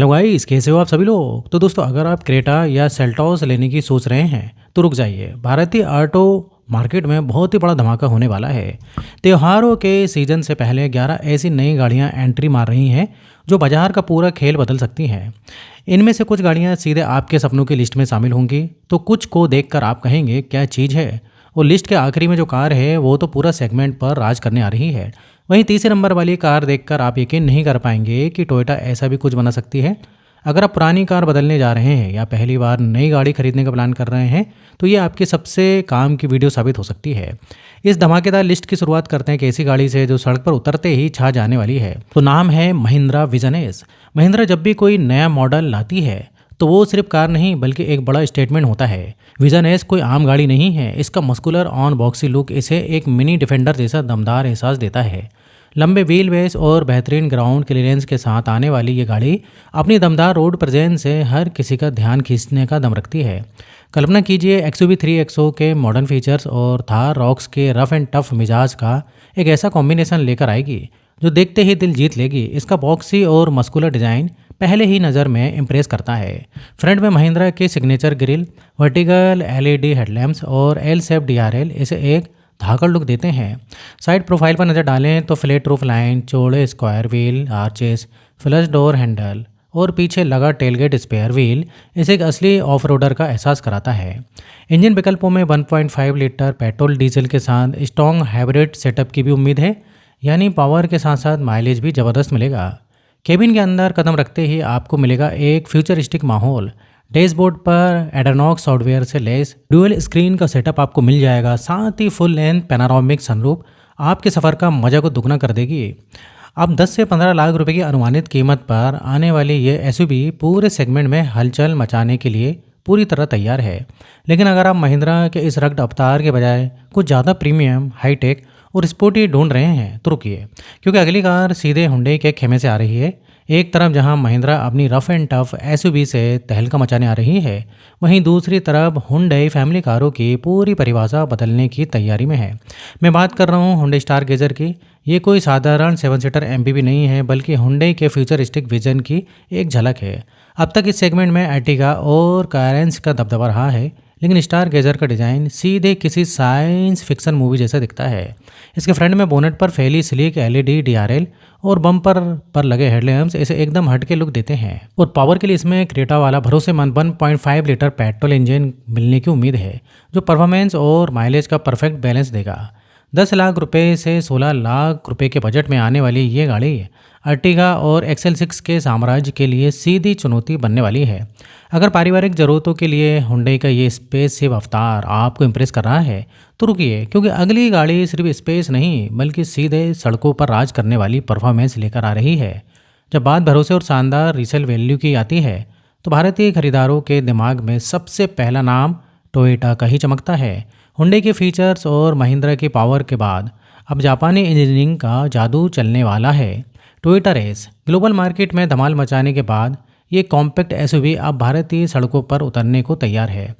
Hello guys, कैसे हो आप सभी लोग। तो दोस्तों, अगर आप क्रेटा या सेल्टॉस लेने की सोच रहे हैं तो रुक जाइए। भारतीय ऑटो मार्केट में बहुत ही बड़ा धमाका होने वाला है। त्योहारों के सीजन से पहले 11 ऐसी नई गाड़ियां एंट्री मार रही हैं जो बाजार का पूरा खेल बदल सकती हैं। इनमें से कुछ गाड़ियां सीधे आपके सपनों की लिस्ट में शामिल होंगी, तो कुछ को देखकर आप कहेंगे क्या चीज़ है। और लिस्ट के आखिरी में जो कार है वो तो पूरा सेगमेंट पर राज करने आ रही है। वहीं तीसरे नंबर वाली कार देखकर आप यकीन नहीं कर पाएंगे कि टोयोटा ऐसा भी कुछ बना सकती है। अगर आप पुरानी कार बदलने जा रहे हैं या पहली बार नई गाड़ी खरीदने का प्लान कर रहे हैं तो ये आपकी सबसे काम की वीडियो साबित हो सकती है। इस धमाकेदार लिस्ट की शुरुआत करते हैं एक ऐसी गाड़ी से जो सड़क पर उतरते ही छा जाने वाली है। तो नाम है महिंद्रा विजन एस। महिंद्रा जब भी कोई नया मॉडल लाती है तो वो सिर्फ कार नहीं बल्कि एक बड़ा स्टेटमेंट होता है। विजन एस कोई आम गाड़ी नहीं है। इसका मस्कुलर ऑन बॉक्सी लुक इसे एक मिनी डिफेंडर जैसा दमदार एहसास देता है। लंबे व्हील बेस और बेहतरीन ग्राउंड क्लियरेंस के साथ आने वाली ये गाड़ी अपनी दमदार रोड प्रेजेंस से हर किसी का ध्यान खींचने का दम रखती है। कल्पना कीजिए XUV 3XO के मॉडर्न फीचर्स और थार रॉक्स के रफ एंड टफ मिजाज का एक ऐसा कॉम्बिनेशन लेकर आएगी जो देखते ही दिल जीत लेगी। इसका बॉक्सी और मस्कुलर डिज़ाइन पहले ही नज़र में इम्प्रेस करता है। फ्रंट में महिंद्रा के signature grill, vertical LED headlamps और एल शेप DRL इसे एक धाकड़ लुक देते हैं। साइड प्रोफाइल पर नज़र डालें तो फ्लैट रूफ लाइन, चौड़े square wheel arches, flush door handle और पीछे लगा टेलगेट स्पेयर व्हील इसे एक असली ऑफ रोडर का एहसास कराता है। इंजन विकल्पों में 1.5 लीटर पेट्रोल डीजल के साथ स्ट्रॉन्ग हाइब्रिड सेटअप की भी उम्मीद है, यानी पावर के साथ साथ माइलेज भी ज़बरदस्त मिलेगा। केबिन के अंदर कदम रखते ही आपको मिलेगा एक फ्यूचरिस्टिक माहौल। डैशबोर्ड पर एडरनॉक्स सॉफ्टवेयर से लेस डुअल स्क्रीन का सेटअप आपको मिल जाएगा। साथ ही फुल लेंथ पैनारोमिक सनरूफ आपके सफ़र का मज़ा को दुगना कर देगी। अब 10 से 15 लाख रुपए की अनुमानित कीमत पर आने वाली ये एसयूवी पूरे सेगमेंट में हलचल मचाने के लिए पूरी तरह तैयार है। लेकिन अगर आप महिंद्रा के इस रग्ड अवतार के बजाय कुछ ज़्यादा प्रीमियम, हाईटेक और स्पोर्टी ढूंढ रहे हैं तो रुकिए, क्योंकि अगली कार सीधे हुंडई के खेमे से आ रही है। एक तरफ जहां महिंद्रा अपनी रफ एंड टफ एसयूवी से तहलका मचाने आ रही है, वहीं दूसरी तरफ हुंडई फैमिली कारों की पूरी परिभाषा बदलने की तैयारी में है। मैं बात कर रहा हूं हुंडई स्टार गेजर की। ये कोई साधारण 7 सीटर MPV नहीं है, बल्कि हुंडई के फ्यूचरिस्टिक विजन की एक झलक है। अब तक इस सेगमेंट में अर्टिगा और कारेंस का दबदबा रहा है, लेकिन स्टार गेजर का डिज़ाइन सीधे किसी साइंस फिक्शन मूवी जैसा दिखता है। इसके फ्रंट में बोनेट पर फैली स्लीक LED DRL और बम्पर पर लगे हेडलैम्प्स इसे एकदम हटके लुक देते हैं। और पावर के लिए इसमें क्रेटा वाला भरोसेमंद 1.5 लीटर पेट्रोल इंजन मिलने की उम्मीद है, जो परफॉर्मेंस और माइलेज का परफेक्ट बैलेंस देगा। 10 लाख रुपए से 16 लाख रुपए के बजट में आने वाली ये गाड़ी अर्टिगा और XL6 के साम्राज्य के लिए सीधी चुनौती बनने वाली है। अगर पारिवारिक ज़रूरतों के लिए हुंडई का ये स्पेस सेव अवतार आपको इम्प्रेस कर रहा है तो रुकिए, क्योंकि अगली गाड़ी सिर्फ स्पेस नहीं बल्कि सीधे सड़कों पर राज करने वाली परफॉर्मेंस लेकर आ रही है। जब बात भरोसे और शानदार रीसेल वैल्यू की आती है तो भारतीय खरीदारों के दिमाग में सबसे पहला नाम टोयोटा का ही चमकता है। हुंडई के फीचर्स और महिंद्रा की पावर के बाद अब जापानी इंजीनियरिंग का जादू चलने वाला है। टोयोटा रेस ग्लोबल मार्केट में धमाल मचाने के बाद ये कॉम्पैक्ट एसयूवी अब भारतीय सड़कों पर उतरने को तैयार है।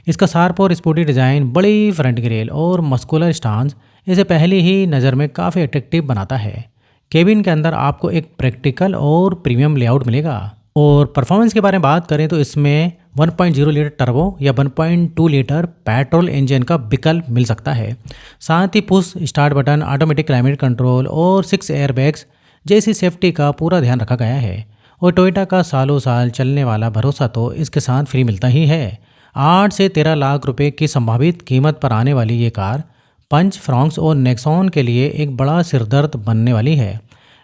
इसका शार्प और स्पोर्टी डिज़ाइन, बड़ी फ्रंट ग्रिल और मस्कुलर स्टांस इसे पहली ही नज़र में काफ़ी अट्रैक्टिव बनाता है। केबिन के अंदर आपको एक प्रैक्टिकल और प्रीमियम लेआउट मिलेगा। और परफॉर्मेंस के बारे में बात करें तो इसमें 1.0 लीटर टर्बो या 1.2 लीटर पेट्रोल इंजन का विकल्प मिल सकता है। साथ ही push start button, automatic climate control और 6 एयरबैग्स जैसी सेफ्टी का पूरा ध्यान रखा गया है। और टोयोटा का सालों साल चलने वाला भरोसा तो इसके साथ फ्री मिलता ही है। 8 से 13 लाख रुपए की संभावित कीमत पर आने वाली ये कार पंच, फ्रॉन्क्स और नेक्सॉन के लिए एक बड़ा सिरदर्द बनने वाली है।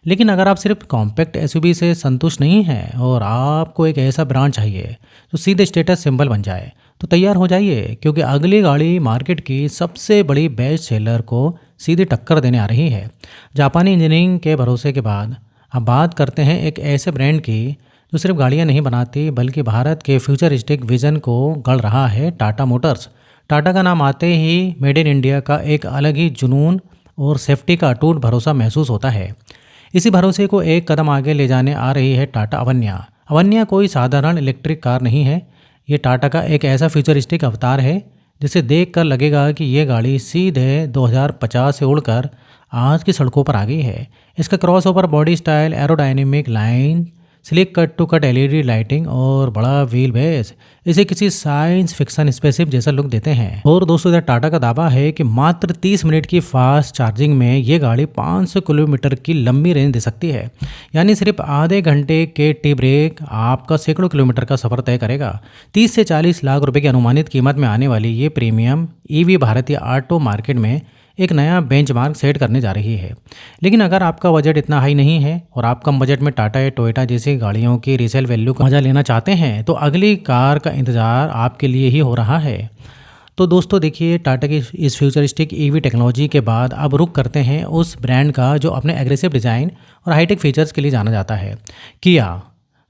लेकिन अगर आप सिर्फ कॉम्पैक्ट एसयूवी से संतुष्ट नहीं हैं और आपको एक ऐसा ब्रांड चाहिए जो सीधे स्टेटस सिंबल बन जाए तो तैयार हो जाइए, क्योंकि अगली गाड़ी मार्केट की सबसे बड़ी बेस्ट सेलर को सीधी टक्कर देने आ रही है। जापानी इंजीनियरिंग के भरोसे के बाद अब बात करते हैं एक ऐसे ब्रांड की जो सिर्फ गाड़ियां नहीं बनाती बल्कि भारत के फ्यूचरिस्टिक विजन को गढ़ रहा है, टाटा मोटर्स। टाटा का नाम आते ही मेड इन इंडिया का एक अलग ही जुनून और सेफ्टी का अटूट भरोसा महसूस होता है। इसी भरोसे को एक कदम आगे ले जाने आ रही है टाटा अवन्या। अवन्या कोई साधारण इलेक्ट्रिक कार नहीं है, ये टाटा का एक ऐसा फ्यूचरिस्टिक अवतार है जिसे देखकर लगेगा कि ये गाड़ी सीधे 2050 से उड़कर आज की सड़कों पर आ गई है। इसका crossover body style, aerodynamic line, slick cut to cut LED lighting और बड़ा व्हील बेस इसे किसी साइंस फिक्शन स्पेसशिप जैसा लुक देते हैं। और दोस्तों इधर टाटा का दावा है कि मात्र 30 मिनट की फास्ट चार्जिंग में ये गाड़ी 500 किलोमीटर की लंबी रेंज दे सकती है। यानी सिर्फ आधे घंटे के टी ब्रेक आपका सैकड़ों किलोमीटर का सफर तय करेगा। 30 से 40 लाख रुपए की अनुमानित कीमत में आने वाली ये प्रीमियम ईवी भारतीय ऑटो मार्केट में एक नया बेंचमार्क सेट करने जा रही है। लेकिन अगर आपका बजट इतना हाई नहीं है और आप कम बजट में टाटा या टोयोटा जैसी गाड़ियों की रीसेल वैल्यू का मजा लेना चाहते हैं तो अगली कार का इंतजार आपके लिए ही हो रहा है। तो दोस्तों देखिए, टाटा की इस फ्यूचरिस्टिक ईवी टेक्नोलॉजी के बाद अब रुक करते हैं उस ब्रांड का जो अपने एग्रेसिव डिज़ाइन और हाईटेक फीचर्स के लिए जाना जाता है, किया।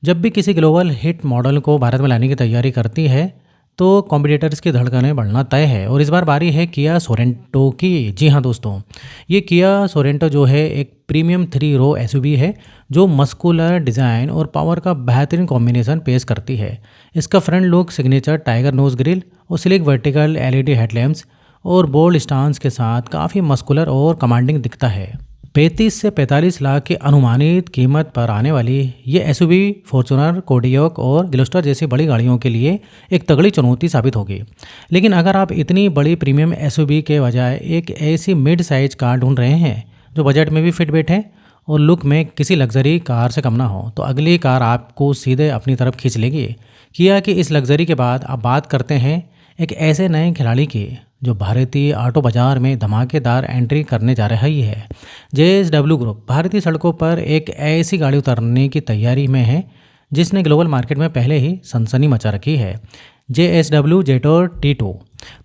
जब भी किसी ग्लोबल हिट मॉडल को भारत में लाने की तैयारी करती है तो कॉम्पिटिटर्स की धड़कनें बढ़ना तय है। और इस बार बारी है किया सोरेंटो की। जी हाँ दोस्तों, ये किया सोरेंटो जो है एक प्रीमियम 3 रो एसयूवी है जो मस्कुलर डिज़ाइन और पावर का बेहतरीन कॉम्बिनेशन पेश करती है। इसका front look signature tiger nose grille और स्लिक वर्टिकल एलईडी हेडलैम्प्स और बोल्ड स्टांस के साथ काफ़ी मस्कुलर और कमांडिंग दिखता है। 35 से 45 लाख की अनुमानित कीमत पर आने वाली ये एसयूवी फॉर्च्यूनर, कोडियक और ग्लोस्टर जैसी बड़ी गाड़ियों के लिए एक तगड़ी चुनौती साबित होगी। लेकिन अगर आप इतनी बड़ी प्रीमियम एसयूवी के बजाय एक ऐसी मिड साइज कार ढूंढ रहे हैं जो बजट में भी फिट बैठे और लुक में किसी लग्जरी कार से कम ना हो, तो अगली कार आपको सीधे अपनी तरफ खींच लेगी। किया कि इस लग्जरी के बाद अब बात करते हैं एक ऐसे नए खिलाड़ी की जो भारतीय ऑटो बाजार में धमाकेदार एंट्री करने जा रही है। जेएसडब्ल्यू ग्रुप भारतीय सड़कों पर एक ऐसी गाड़ी उतारने की तैयारी में है जिसने ग्लोबल मार्केट में पहले ही सनसनी मचा रखी है। JSW Jetour T2।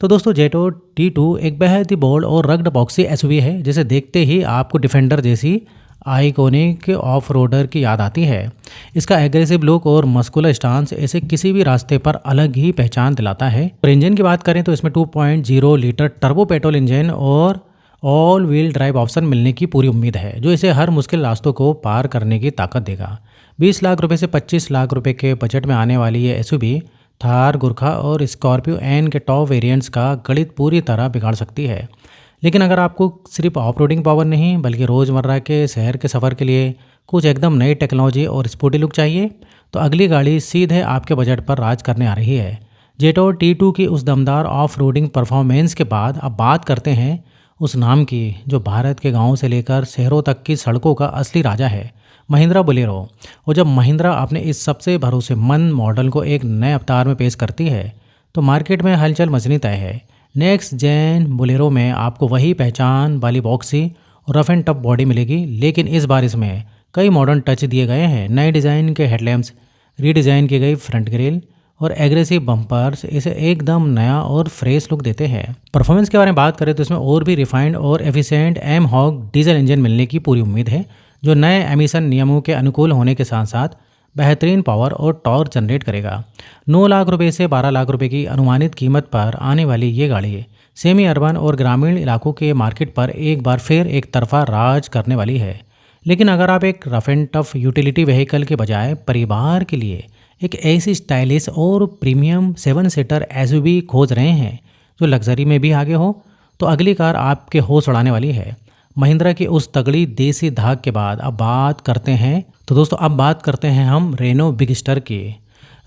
तो दोस्तों जेटोर T2 एक बेहद ही बोल्ड और रग्ड बॉक्सी एसयूवी है जिसे देखते ही आपको डिफेंडर जैसी आइकॉनिक ऑफ रोडर की याद आती है। इसका एग्रेसिव लुक और मस्कुलर स्टांस इसे किसी भी रास्ते पर अलग ही पहचान दिलाता है। और इंजन की बात करें तो इसमें 2.0 लीटर टर्बो पेट्रोल इंजन और ऑल व्हील ड्राइव ऑप्शन मिलने की पूरी उम्मीद है जो इसे हर मुश्किल रास्तों को पार करने की ताकत देगा। 20 लाख रुपए से 25 लाख रुपए के बजट में आने वाली ये एसयूवी थार, गुरखा और स्कॉर्पियो एन के टॉप वेरिएंट्स का गणित पूरी तरह बिगाड़ सकती है। लेकिन अगर आपको सिर्फ ऑफ रोडिंग पावर नहीं बल्कि रोज़मर्रा के शहर के सफ़र के लिए कुछ एकदम नई टेक्नोलॉजी और स्पोर्टी लुक चाहिए तो अगली गाड़ी सीधे आपके बजट पर राज करने आ रही है। जेटोर T2 की उस दमदार ऑफ रोडिंग परफॉर्मेंस के बाद अब बात करते हैं उस नाम की जो भारत के गाँव से लेकर शहरों तक की सड़कों का असली राजा है, महिंद्रा बोलेरो। और जब महिंद्रा अपने इस सबसे भरोसेमंद मॉडल को एक नए अवतार में पेश करती है तो मार्केट में हलचल मचनी तय है। नेक्स्ट जेन बोलेरो में आपको वही पहचान वाली बॉक्सी और रफ एंड टफ बॉडी मिलेगी, लेकिन इस बार इसमें कई मॉडर्न टच दिए गए हैं। नए डिज़ाइन के हेडलैम्प्स, रीडिज़ाइन की गई फ्रंट ग्रिल और एग्रेसिव बम्पर्स इसे एकदम नया और फ्रेश लुक देते हैं। परफॉर्मेंस के बारे में बात करें तो इसमें और भी रिफाइंड और efficient mHawk diesel engine मिलने की पूरी उम्मीद है जो नए एमिशन नियमों के अनुकूल होने के साथ साथ बेहतरीन पावर और टॉर्क जनरेट करेगा। 9 लाख रुपए से 12 लाख रुपए की अनुमानित कीमत पर आने वाली ये गाड़ी सेमी अर्बन और ग्रामीण इलाकों के मार्केट पर एक बार फिर एक तरफा राज करने वाली है। लेकिन अगर आप एक rough and tough utility vehicle के बजाय परिवार के लिए एक ऐसी स्टाइलिश और प्रीमियम 7 सीटर एसयूवी खोज रहे हैं जो लग्जरी में भी आगे हो तो अगली कार आपके होश उड़ाने वाली है। महिंद्रा की उस तगड़ी देसी धाक के बाद अब बात करते हैं हम रेनो बिगस्टर की।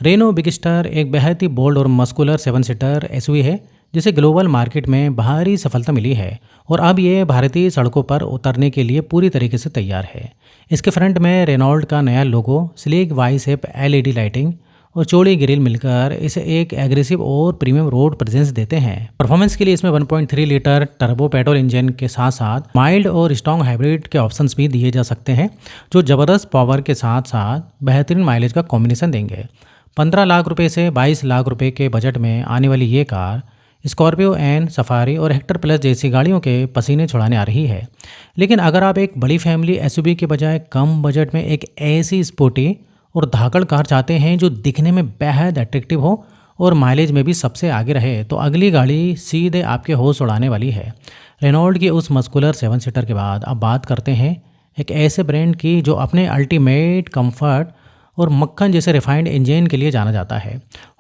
रेनो बिगस्टर एक बेहद ही बोल्ड और मस्कुलर 7 सीटर एसयूवी है जिसे ग्लोबल मार्केट में भारी सफलता मिली है और अब ये भारतीय सड़कों पर उतरने के लिए पूरी तरीके से तैयार है। इसके फ्रंट में रेनॉल्ट का नया logo, sleek Y shape LED lighting और चौड़ी ग्रिल मिलकर इसे एक एग्रेसिव और प्रीमियम रोड प्रेजेंस देते हैं। परफॉर्मेंस के लिए इसमें 1.3 लीटर टर्बो पेट्रोल इंजन के साथ साथ माइल्ड और स्ट्रॉन्ग हाइब्रिड के ऑप्शंस भी दिए जा सकते हैं जो ज़बरदस्त पावर के साथ साथ बेहतरीन माइलेज का कॉम्बिनेशन देंगे। 15 लाख रुपए से 22 लाख रुपए के बजट में आने वाली ये कार स्कॉर्पियो एन, सफारी और हेक्टर प्लस जैसी गाड़ियों के पसीने छुड़ाने आ रही है। लेकिन अगर आप एक बड़ी फैमिली एसयूवी के बजाय कम बजट में एक ऐसी स्पोर्टी और धाकड़ कार चाहते हैं जो दिखने में बेहद अट्रैक्टिव हो और माइलेज में भी सबसे आगे रहे तो अगली गाड़ी सीधे आपके होश उड़ाने वाली है। रेनॉल्ट की उस मस्कुलर 7 सीटर के बाद अब बात करते हैं एक ऐसे ब्रांड की जो अपने अल्टीमेट कंफर्ट और मक्खन जैसे रिफाइंड इंजन के लिए जाना जाता है,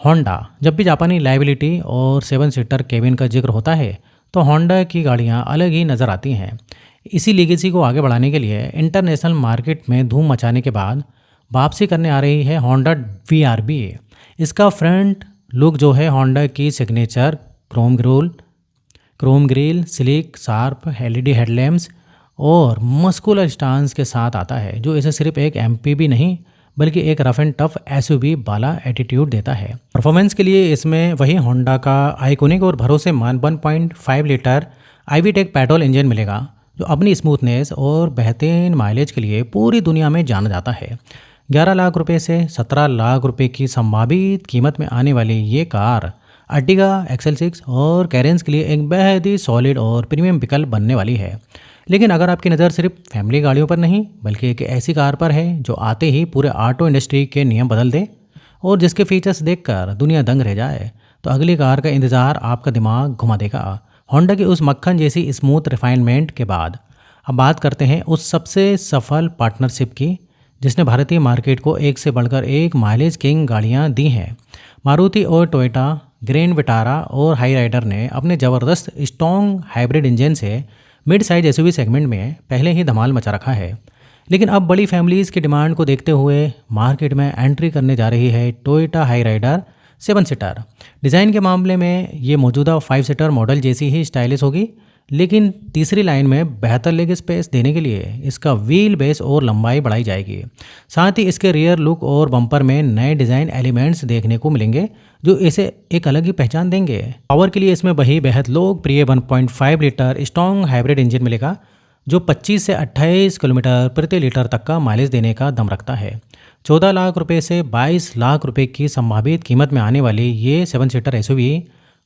होंडा। जब भी जापानी लाइबिलिटी और 7 सीटर केबिन का जिक्र होता है तो होंडा की गाड़ियाँ अलग ही नज़र आती हैं। इसी लीगेसी को आगे बढ़ाने के लिए इंटरनेशनल मार्केट में धूम मचाने के बाद वापसी करने आ रही है होंडा VRV। इसका फ्रंट लुक जो है होंडा की signature chrome grille, slick sharp LED headlamps और मस्कुलर स्टांस के साथ आता है, जो इसे सिर्फ एक MPV नहीं बल्कि एक रफ एंड टफ SUV वाला एटीट्यूड देता है। परफॉर्मेंस के लिए इसमें वही होंडा का आइकॉनिक और भरोसेमंद 1.5 लीटर IV-टेक पेट्रोल इंजन मिलेगा, जो अपनी स्मूथनेस और बेहतरीन माइलेज के लिए पूरी दुनिया में जाना जाता है। 11 लाख रुपए से 17 लाख रुपए की संभावित कीमत में आने वाली ये कार अर्टिगा, XL6 और कैरेंस के लिए एक बेहद ही सॉलिड और प्रीमियम विकल्प बनने वाली है। लेकिन अगर आपकी नज़र सिर्फ फैमिली गाड़ियों पर नहीं बल्कि एक ऐसी कार पर है जो आते ही पूरे ऑटो इंडस्ट्री के नियम बदल दे और जिसके फीचर्स देखकर दुनिया दंग रह जाए, तो अगली कार का इंतज़ार आपका दिमाग घुमा देगा। होंडा की उस मक्खन जैसी स्मूथ रिफाइनमेंट के बाद अब बात करते हैं उस सबसे सफल पार्टनरशिप की जिसने भारतीय मार्केट को एक से बढ़कर एक माइलेज किंग गाड़ियां दी हैं। मारुति और टोयोटा ग्रैंड विटारा और हाई राइडर ने अपने ज़बरदस्त स्ट्रॉन्ग हाइब्रिड इंजन से मिड साइज SUV सेगमेंट में पहले ही धमाल मचा रखा है। लेकिन अब बड़ी फैमिलीज़ की डिमांड को देखते हुए मार्केट में एंट्री करने जा रही है Toyota Hyryder 7 seater. Design के मामले में ये मौजूदा 5 सीटर मॉडल जैसी ही स्टाइलिश होगी, लेकिन तीसरी लाइन में बेहतर लेग स्पेस देने के लिए इसका व्हील बेस और लंबाई बढ़ाई जाएगी। साथ ही इसके रियर लुक और बम्पर में नए डिज़ाइन एलिमेंट्स देखने को मिलेंगे जो इसे एक अलग ही पहचान देंगे। पावर के लिए इसमें वही बेहद लोकप्रिय 1.5 लीटर स्ट्रॉन्ग हाइब्रिड इंजन मिलेगा जो 25 से 28 किलोमीटर प्रति लीटर तक का माइलेज देने का दम रखता है। 14 लाख रुपए से 22 लाख रुपए की संभावित कीमत में आने वाली ये 7 सीटर SUV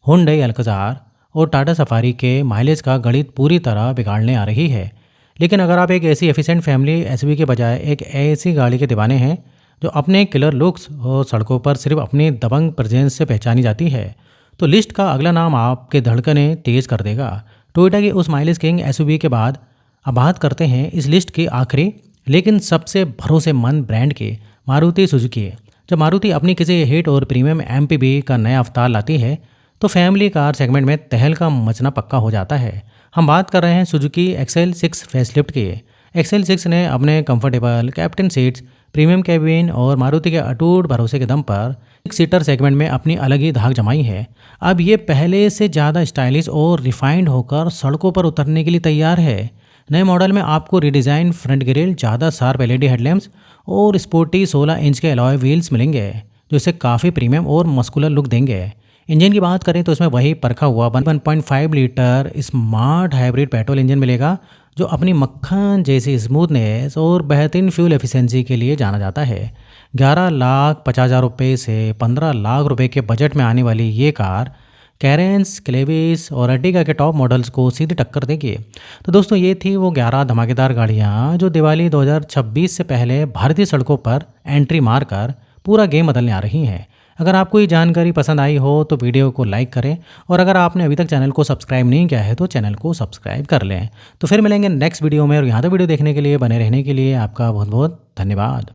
हुंडई अल्कज़ार और टाटा सफारी के माइलेज का गणित पूरी तरह बिगाड़ने आ रही है। लेकिन अगर आप एक ऐसी एफिशिएंट फैमिली SUV के बजाय एक ऐसी गाड़ी के दीवाने हैं जो अपने किलर लुक्स और सड़कों पर सिर्फ अपनी दबंग प्रेजेंस से पहचानी जाती है, तो लिस्ट का अगला नाम आपके धड़कनें तेज़ कर देगा। टोयोटा की उस माइलेज किंग SUV के बाद अब बात करते हैं इस लिस्ट की आखिरी लेकिन सबसे भरोसेमंद ब्रांड के मारुति सुजुकी। जब मारुति अपनी किसी हिट और प्रीमियम MPV का नया अवतार लाती है तो फैमिली कार सेगमेंट में तहलका मचना पक्का हो जाता है। हम बात कर रहे हैं सुजुकी XL6 फेसलिफ्ट की। XL6 ने अपने comfortable captain seats, premium cabin और मारुति के अटूट भरोसे के दम पर 6 सीटर सेगमेंट में अपनी अलग ही धाक जमाई है। अब ये पहले से ज़्यादा स्टाइलिश और रिफाइंड होकर सड़कों पर उतरने के लिए तैयार है। नए मॉडल में आपको रिडिज़ाइन फ्रंट ग्रिल, ज़्यादा शार्प LED हेडलैम्प्स और स्पोर्टी 16 इंच के अलॉय व्हील्स मिलेंगे जो इसे काफ़ी प्रीमियम और मस्कुलर लुक देंगे। इंजन की बात करें तो इसमें वही परखा हुआ 1.5 litre smart hybrid petrol engine मिलेगा जो अपनी मक्खन जैसी स्मूथनेस और बेहतरीन फ्यूल एफिशिएंसी के लिए जाना जाता है। 11,50,000 रुपये से 15 लाख रुपए के बजट में आने वाली ये कार कैरेंस, क्लेविस और अर्टिगा के टॉप मॉडल्स को सीधी टक्कर देगी। तो दोस्तों ये थी वो 11 धमाकेदार गाड़ियाँ जो दिवाली 2026 से पहले भारतीय सड़कों पर एंट्री मारकर पूरा गेम बदलने आ रही हैं। अगर आपको ये जानकारी पसंद आई हो तो वीडियो को लाइक करें और अगर आपने अभी तक चैनल को सब्सक्राइब नहीं किया है तो चैनल को सब्सक्राइब कर लें। तो फिर मिलेंगे नेक्स्ट वीडियो में और यहाँ तक वीडियो देखने के लिए, बने रहने के लिए आपका बहुत बहुत धन्यवाद।